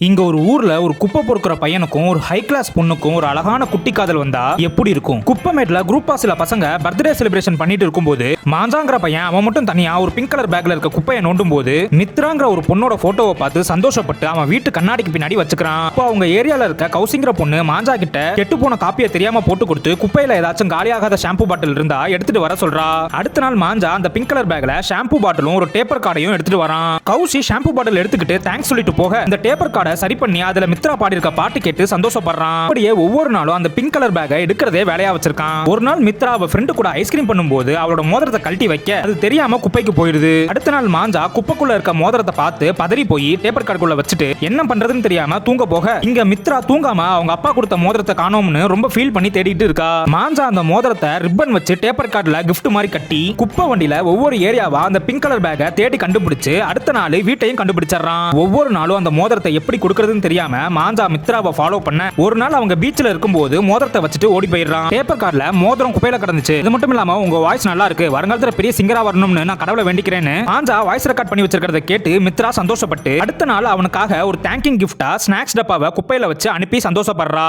இங்க ஒரு ஊர்ல ஒரு குப்பை பொறுக்கிற பையனுக்கும் ஒரு ஹை கிளாஸ் பொண்ணுக்கும் ஒரு அழகான குட்டி காதல் வந்தா எப்படி இருக்கும்? குப்பைமேட்ல குரூப்பா சில பசங்க பர்த்டே செலிப்ரேஷன் பண்ணிட்டு இருக்கும்போது மாஞ்சாங்கிற பையன் அவன் மட்டும் தனியா ஒரு பிங்க் கலர் பேக்ல இருக்க குப்பையை நோண்டும் போது மித்ராங்கிற ஒரு பொண்ணோட போட்டோவை பார்த்து சந்தோஷப்பட்டு அவன் வீட்டு கண்ணாடிக்கு பின்னாடி வச்சுக்கிறான். அப்போ அவங்க ஏரியால இருக்க கௌசிங்கிற பொண்ணு மாஞ்சா கிட்ட கெட்டு போன காப்பியை தெரியாம போட்டு கொடுத்து குப்பையில ஏதாச்சும் காலியாகாத ஷாம்பு பாட்டில் இருந்தா எடுத்துட்டு வர சொல்றா. அடுத்த நாள் மாஞ்சா அந்த பிங்க் கலர் பேக்ல ஷாம்பு பாட்டிலும் ஒரு டேப்பர் கார்டையும் எடுத்துட்டு வரான். கௌசி ஷாம்பு பாட்டில் எடுத்துக்கிட்டு தேங்க்ஸ் சொல்லிட்டு போக இந்த டேப்பர் கார்டை சரி பண்ணி அதுல மித்ரா பாடி இருக்க பாட்டு கேட்டு சந்தோஷப்படுறான். அப்படியே ஒவ்வொரு நாளும் அந்த பிங்க் கலர் பேக்கை எடுக்கிறதே வேலையா வச்சிருக்கான். ஒரு நாள் மித்ரா அவ ஃப்ரெண்டு கூட ஐஸ்கிரீம் பண்ணும்போது அவளோட மோதிரத்தை கழட்டி வைக்க அது தெரியாம குப்பைக்கு போயிடுது. அடுத்த நாள் மாஞ்சா குப்பைக்குள்ள இருக்க மோதிரத்தை பார்த்து பதறி போய் டேப்பர் கார்டுக்குள்ள வச்சுட்டு என்ன பண்றதுன்னு தெரியாம தூங்க போக இங்க மித்ரா தூங்காம அவங்க அப்பா கொடுத்த மோதிரத்தை காணோம்னு ரொம்ப ஃபீல் பண்ணி தேடிட்டு இருக்கா. மாஞ்சா அந்த மோதிரத்தை ரிப்பன் வச்சு டேப்பர் கார்டுல கிஃப்ட் மாதிரி கட்டி குப்பை வண்டியில ஒவ்வொரு ஏரியாவா அந்த பிங்க் கலர் பேக்கை தேடி கண்டுபிடிச்சு அடுத்த நாள் வீட்டையும் கண்டுபிடிச்சிடறான். ஒவ்வொரு நாளும் அந்த மோதிரத்தை எப்படி கொடுக்கறதுன்னு தெரியாம மாஞ்சா மித்ராவை ஃபாலோ பண்ண ஒரு நாள் அவங்க பீச்ல இருக்கும்போது மோதிரத்தை வச்சுட்டு ஓடி போயிடுறான். பேப்பர் கார்டுல மோதிரம் குப்பையில கிடந்துச்சு. இது மட்டும் இல்லாம உங்க வாய்ஸ் நல்லா இருக்கு, வருங்காலத்துல பெரிய சிங்கரா வரணும்னு நான் கடவுளை வேண்டிக்கிறேன்னு மாஞ்சா வாய்ஸ் ரெக்கார்ட் பண்ணி வச்சிருக்கிறத கேட்டு மித்ரா சந்தோஷப்பட்டு அடுத்த நாள் அவனுக்காக ஒரு தேங்கிங் கிஃப்டா ஸ்நாக்ஸ் டப்பாவை குப்பையில வச்சு அனுப்பி சந்தோஷப்படுறா.